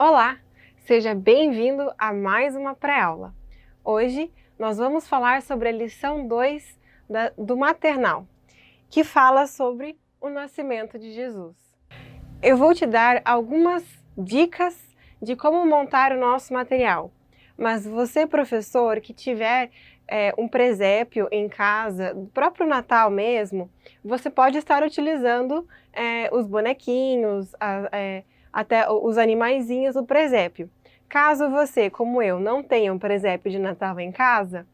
Olá, seja bem-vindo a mais uma pré-aula. Hoje nós vamos falar sobre a lição 2 do maternal, que fala sobre o nascimento de Jesus. Eu vou te dar algumas dicas de como montar o nosso material, mas você, professor, que tiver um presépio em casa, do próprio Natal mesmo, você pode estar utilizando os bonequinhos, até os animaizinhos do presépio. Caso você, como eu, não tenha um presépio de Natal em casa,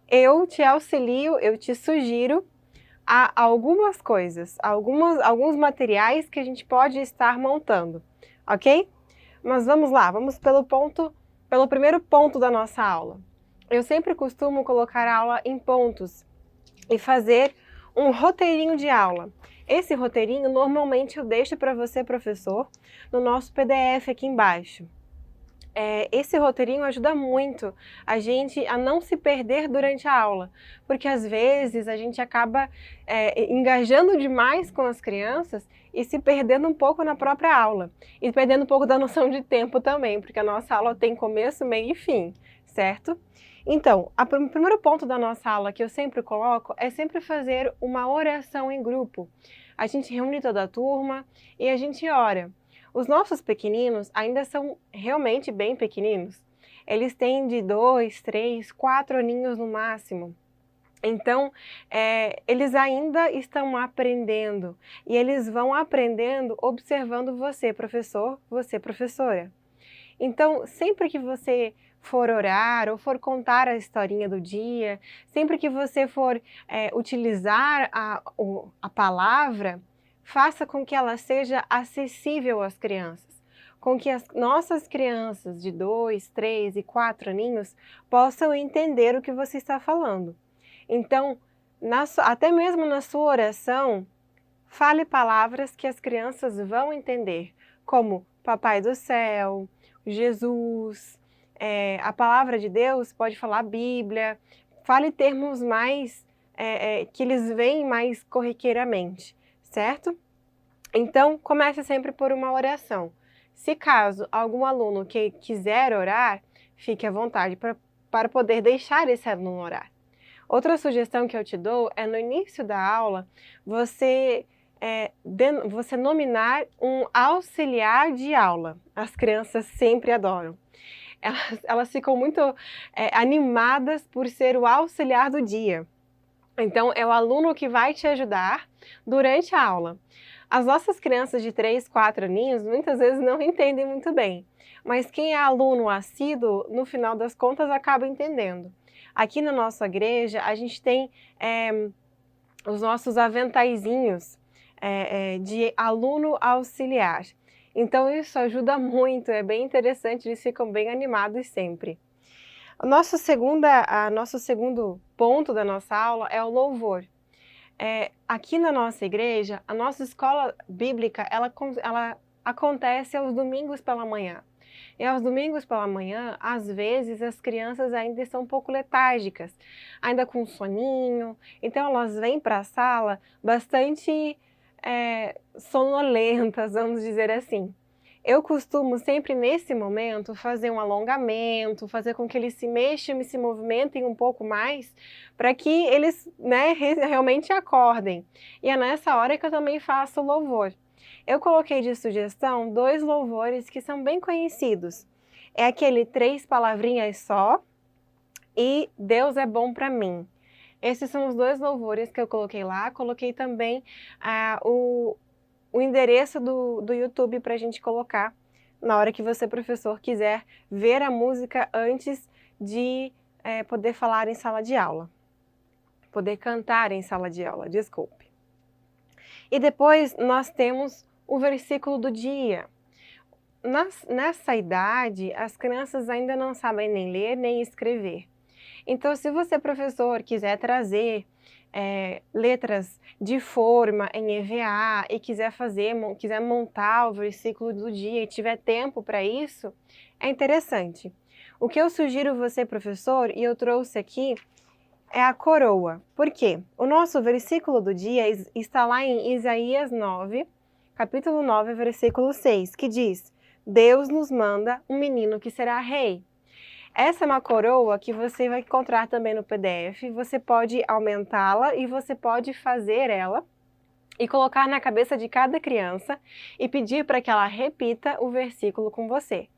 eu te auxilio, eu te sugiro algumas coisas, alguns materiais que a gente pode estar montando, ok? Mas vamos lá, vamos pelo primeiro ponto da nossa aula. Eu sempre costumo colocar a aula em pontos e fazer um roteirinho de aula. Esse roteirinho normalmente eu deixo para você, professor, no nosso PDF aqui embaixo. Esse roteirinho ajuda muito a gente a não se perder durante a aula, porque às vezes a gente acaba engajando demais com as crianças e se perdendo um pouco na própria aula, e perdendo um pouco da noção de tempo também, porque a nossa aula tem começo, meio e fim, certo? Então, o primeiro ponto da nossa aula que eu sempre coloco é sempre fazer uma oração em grupo. A gente reúne toda a turma e a gente ora. Os nossos pequeninos ainda são realmente bem pequeninos. Eles têm de 2, 3, 4 aninhos no máximo. Então, eles ainda estão aprendendo e eles vão aprendendo observando você, professor, você, professora. Então, sempre que você for orar ou for contar a historinha do dia, sempre que você for utilizar a palavra, faça com que ela seja acessível às crianças, com que as nossas crianças de 2, 3 e 4 aninhos possam entender o que você está falando. Então, até mesmo na sua oração, fale palavras que as crianças vão entender, como Papai do Céu, Jesus, a palavra de Deus, pode falar Bíblia, fale termos mais, que eles veem mais corriqueiramente, certo? Então, comece sempre por uma oração. Se caso algum aluno que quiser orar, fique à vontade para poder deixar esse aluno orar. Outra sugestão que eu te dou é no início da aula, você nominar um auxiliar de aula. As crianças sempre adoram. Elas ficam muito animadas por ser o auxiliar do dia. Então, é o aluno que vai te ajudar durante a aula. As nossas crianças de 3, 4 aninhos muitas vezes não entendem muito bem, mas quem é aluno assíduo, no final das contas, acaba entendendo. Aqui na nossa igreja, a gente tem os nossos aventaizinhos de aluno auxiliar. Então, isso ajuda muito, é bem interessante, eles ficam bem animados sempre. Nosso segundo ponto da nossa aula é o louvor. Aqui na nossa igreja, a nossa escola bíblica, ela acontece aos domingos pela manhã. E aos domingos pela manhã, às vezes, as crianças ainda estão um pouco letárgicas, ainda com soninho, então elas vêm para a sala bastante sonolentas, vamos dizer assim. Eu costumo sempre nesse momento fazer um alongamento, fazer com que eles se mexam e se movimentem um pouco mais, para que eles realmente acordem. E é nessa hora que eu também faço o louvor. Eu coloquei de sugestão 2 louvores que são bem conhecidos. É aquele 3 palavrinhas só e Deus é bom para mim. Esses são os 2 louvores que eu coloquei lá. Coloquei também o endereço do YouTube para a gente colocar na hora que você, professor, quiser ver a música antes de poder falar em sala de aula. Poder cantar em sala de aula, desculpe. E depois nós temos o versículo do dia. Nessa idade, as crianças ainda não sabem nem ler nem escrever. Então, se você, professor, quiser trazer letras de forma em EVA e quiser montar o versículo do dia e tiver tempo para isso, é interessante. O que eu sugiro você, professor, e eu trouxe aqui, é a coroa. Por quê? O nosso versículo do dia está lá em Isaías 9, capítulo 9, versículo 6, que diz: Deus nos manda um menino que será rei. Essa é uma coroa que você vai encontrar também no PDF, você pode aumentá-la e você pode fazer ela e colocar na cabeça de cada criança e pedir para que ela repita o versículo com você.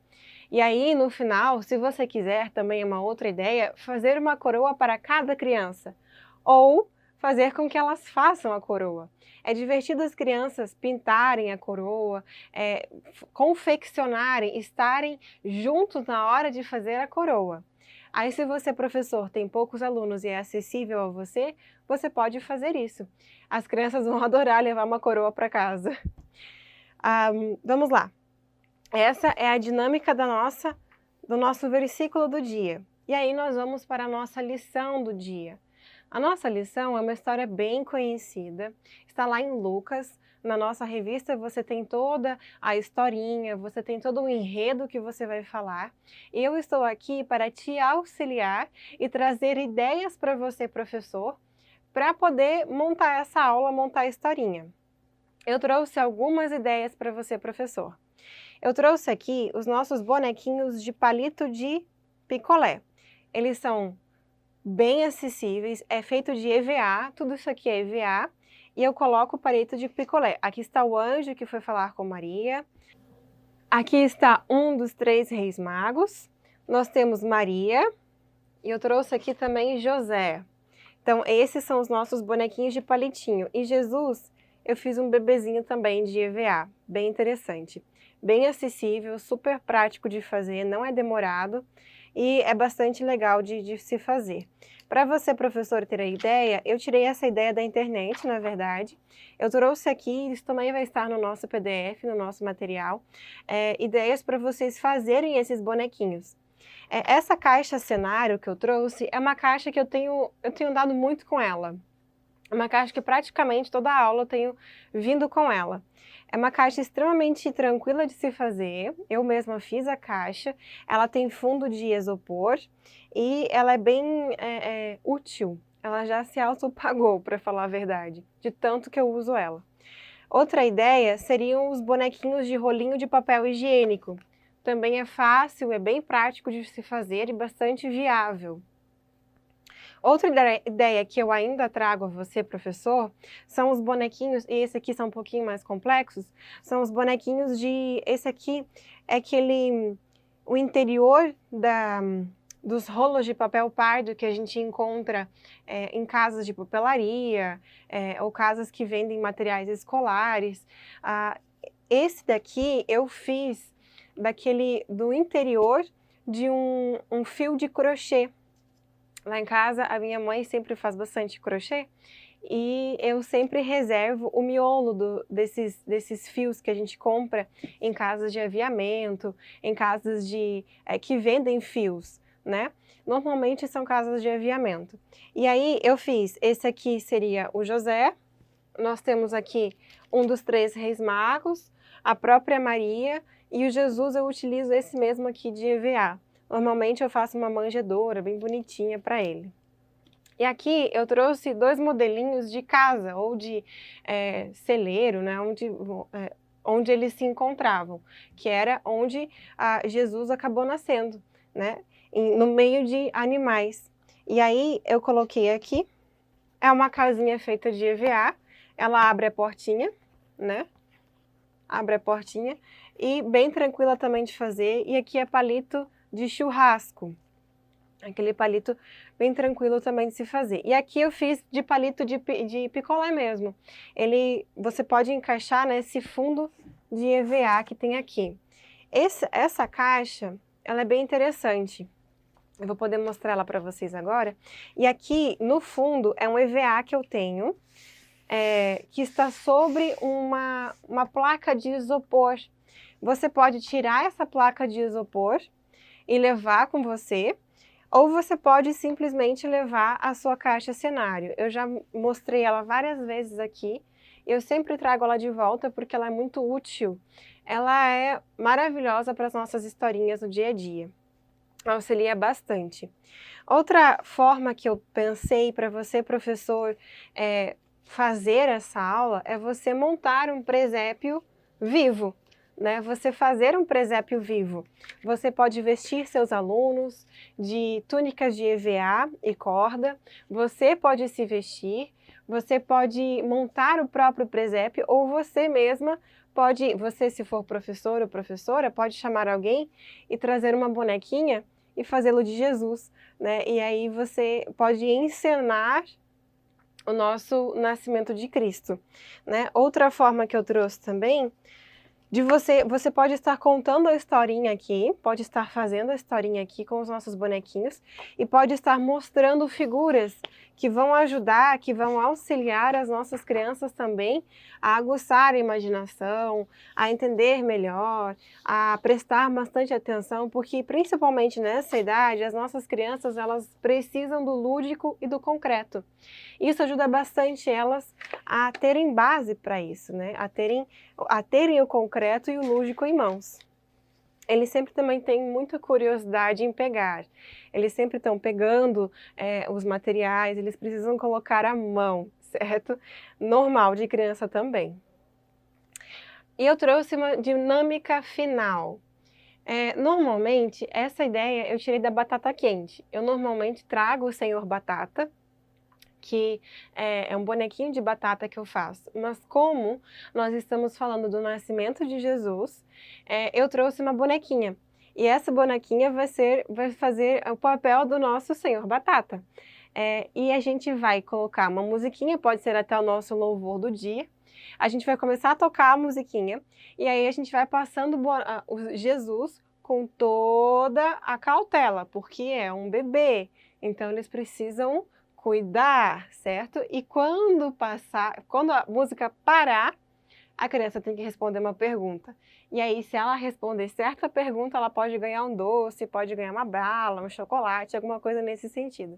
E aí, no final, se você quiser, também é uma outra ideia, fazer uma coroa para cada criança, ou fazer com que elas façam a coroa. É divertido as crianças pintarem a coroa, confeccionarem, estarem juntos na hora de fazer a coroa. Aí, se você, professor, tem poucos alunos e é acessível a você, você pode fazer isso. As crianças vão adorar levar uma coroa para casa. Vamos lá. Essa é a dinâmica do nosso versículo do dia. E aí nós vamos para a nossa lição do dia. A nossa lição é uma história bem conhecida, está lá em Lucas. Na nossa revista você tem toda a historinha, você tem todo o enredo que você vai falar. E eu estou aqui para te auxiliar e trazer ideias para você, professor, para poder montar essa aula, montar a historinha. Eu trouxe algumas ideias para você, professor. Eu trouxe aqui os nossos bonequinhos de palito de picolé. Eles são bem acessíveis, é feito de EVA, tudo isso aqui é EVA, e eu coloco o palito de picolé. Aqui está o anjo que foi falar com Maria. Aqui está um dos 3 reis magos. Nós temos Maria, e eu trouxe aqui também José. Então, esses são os nossos bonequinhos de palitinho. E Jesus, eu fiz um bebezinho também de EVA, bem interessante. Bem acessível, super prático de fazer, não é demorado e é bastante legal de se fazer. Para você, professor, ter a ideia, eu tirei essa ideia da internet, na verdade. Eu trouxe aqui, isso também vai estar no nosso PDF, no nosso material, ideias para vocês fazerem esses bonequinhos. Essa caixa cenário que eu trouxe é uma caixa que eu tenho dado muito com ela. É uma caixa que praticamente toda a aula eu tenho vindo com ela. É uma caixa extremamente tranquila de se fazer, eu mesma fiz a caixa, ela tem fundo de isopor e ela é bem útil, ela já se autopagou, para falar a verdade, de tanto que eu uso ela. Outra ideia seriam os bonequinhos de rolinho de papel higiênico. Também é fácil, é bem prático de se fazer e bastante viável. Outra ideia que eu ainda trago a você, professor, são os bonequinhos, e esse aqui são um pouquinho mais complexos, são os bonequinhos esse aqui é o interior dos rolos de papel pardo que a gente encontra em casas de papelaria, ou casas que vendem materiais escolares. Esse daqui eu fiz do interior de um fio de crochê. Lá em casa, a minha mãe sempre faz bastante crochê e eu sempre reservo o miolo desses fios que a gente compra em casas de aviamento, em casas que vendem fios, né? Normalmente são casas de aviamento. E aí eu fiz, esse aqui seria o José, nós temos aqui um dos 3 reis magos, a própria Maria e o Jesus eu utilizo esse mesmo aqui de EVA. Normalmente eu faço uma manjedoura bem bonitinha para ele. E aqui eu trouxe 2 modelinhos de casa ou de celeiro, né, onde eles se encontravam, que era onde Jesus acabou nascendo, né, no meio de animais. E aí eu coloquei aqui, é uma casinha feita de EVA, ela abre a portinha, né, abre a portinha e bem tranquila também de fazer. E aqui é palito de churrasco, aquele palito bem tranquilo também de se fazer. E aqui eu fiz de palito de picolé mesmo. Você pode encaixar nesse fundo de EVA que tem aqui. Essa caixa, ela é bem interessante. Eu vou poder mostrar ela para vocês agora. E aqui no fundo é um EVA que eu tenho, que está sobre uma placa de isopor. Você pode tirar essa placa de isopor e levar com você, ou você pode simplesmente levar a sua caixa cenário. Eu já mostrei ela várias vezes aqui, eu sempre trago ela de volta porque ela é muito útil. Ela é maravilhosa para as nossas historinhas no dia a dia. Auxilia bastante. Outra forma que eu pensei para você, professor, fazer essa aula é você montar um presépio vivo. né, você fazer um presépio vivo. Você pode vestir seus alunos de túnicas de EVA e corda, você pode se vestir, você pode montar o próprio presépio ou você mesma pode, você se for professor ou professora, pode chamar alguém e trazer uma bonequinha e fazê-lo de Jesus, né? E aí você pode encenar o nosso nascimento de Cristo, né? Outra forma que eu trouxe também de você pode estar contando a historinha aqui, pode estar fazendo a historinha aqui com os nossos bonequinhos e pode estar mostrando figuras que vão ajudar, que vão auxiliar as nossas crianças também a aguçar a imaginação, a entender melhor, a prestar bastante atenção, porque principalmente nessa idade as nossas crianças elas precisam do lúdico e do concreto. Isso ajuda bastante elas a terem base para isso, né? A terem o concreto e o lúdico em mãos. Eles sempre também têm muita curiosidade em pegar. Eles sempre estão pegando os materiais, eles precisam colocar a mão, certo? Normal de criança também. E eu trouxe uma dinâmica final. Normalmente, essa ideia eu tirei da batata quente. Eu normalmente trago o Senhor Batata, que é um bonequinho de batata que eu faço. Mas como nós estamos falando do nascimento de Jesus, eu trouxe uma bonequinha. E essa bonequinha vai fazer o papel do nosso Senhor Batata. E a gente vai colocar uma musiquinha, pode ser até o nosso louvor do dia. A gente vai começar a tocar a musiquinha e aí a gente vai passando o Jesus com toda a cautela, porque é um bebê. Então eles precisam cuidar, certo? E quando a música parar, a criança tem que responder uma pergunta. E aí, se ela responder certa pergunta, ela pode ganhar um doce, pode ganhar uma bala, um chocolate, alguma coisa nesse sentido.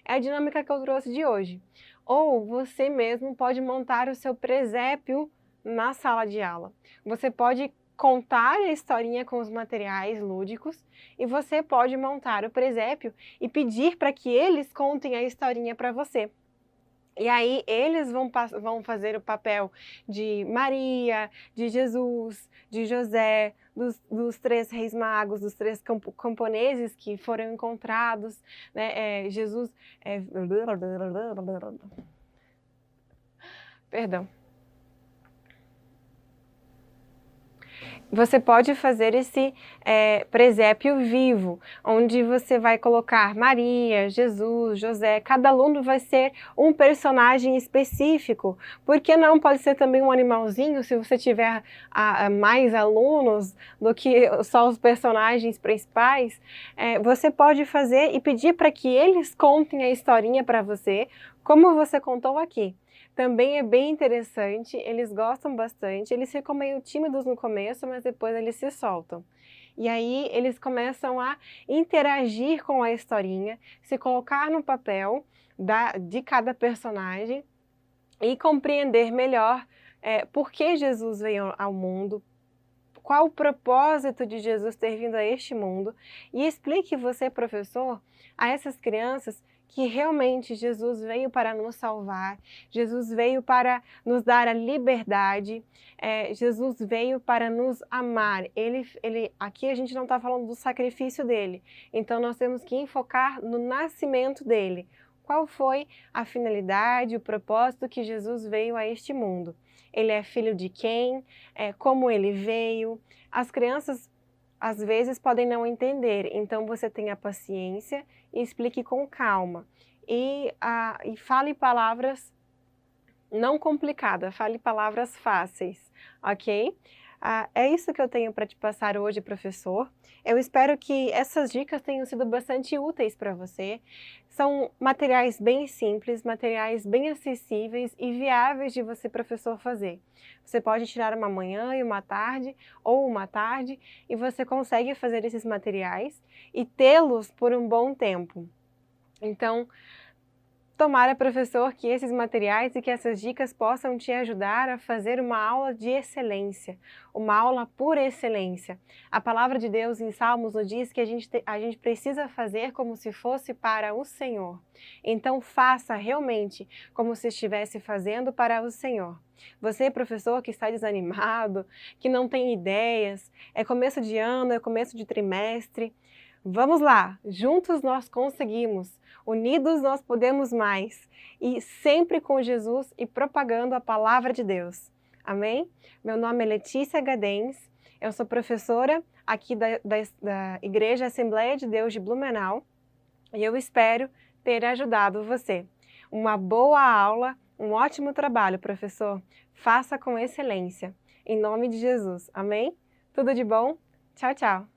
É a dinâmica que eu trouxe de hoje. Ou você mesmo pode montar o seu presépio na sala de aula. Você pode contar a historinha com os materiais lúdicos e você pode montar o presépio e pedir para que eles contem a historinha para você. E aí eles vão fazer o papel de Maria, de Jesus, de José, dos 3 reis magos, dos 3 camponeses que foram encontrados, né? Jesus... Perdão. Você pode fazer esse presépio vivo, onde você vai colocar Maria, Jesus, José, cada aluno vai ser um personagem específico. Por que não pode ser também um animalzinho, se você tiver mais alunos do que só os personagens principais? Você pode fazer e pedir para que eles contem a historinha para você, como você contou aqui. Também é bem interessante, eles gostam bastante, eles ficam meio tímidos no começo, mas depois eles se soltam. E aí eles começam a interagir com a historinha, se colocar no papel de cada personagem e compreender melhor por que Jesus veio ao mundo, qual o propósito de Jesus ter vindo a este mundo, e explique você, professor, a essas crianças que realmente Jesus veio para nos salvar, Jesus veio para nos dar a liberdade, Jesus veio para nos amar. Aqui a gente não está falando do sacrifício dele, então nós temos que enfocar no nascimento dele. Qual foi a finalidade, o propósito que Jesus veio a este mundo? Ele é filho de quem? Como ele veio? As crianças às vezes podem não entender, então você tenha paciência e explique com calma. E fale palavras não complicadas, fale palavras fáceis, ok? É isso que eu tenho para te passar hoje, professor. Eu espero que essas dicas tenham sido bastante úteis para você. São materiais bem simples, materiais bem acessíveis e viáveis de você, professor, fazer. Você pode tirar uma manhã e uma tarde, ou uma tarde, e você consegue fazer esses materiais e tê-los por um bom tempo. Então, Tomara, professor, que esses materiais e que essas dicas possam te ajudar a fazer uma aula de excelência, uma aula por excelência. A palavra de Deus em Salmos nos diz que a gente precisa fazer como se fosse para o Senhor. Então faça realmente como se estivesse fazendo para o Senhor. Você, professor, que está desanimado, que não tem ideias, é começo de ano, é começo de trimestre, vamos lá, juntos nós conseguimos, unidos nós podemos mais e sempre com Jesus e propagando a palavra de Deus. Amém? Meu nome é Letícia Gadens, eu sou professora aqui da Igreja Assembleia de Deus de Blumenau e eu espero ter ajudado você. Uma boa aula, um ótimo trabalho, professor. Faça com excelência. Em nome de Jesus. Amém? Tudo de bom? Tchau, tchau.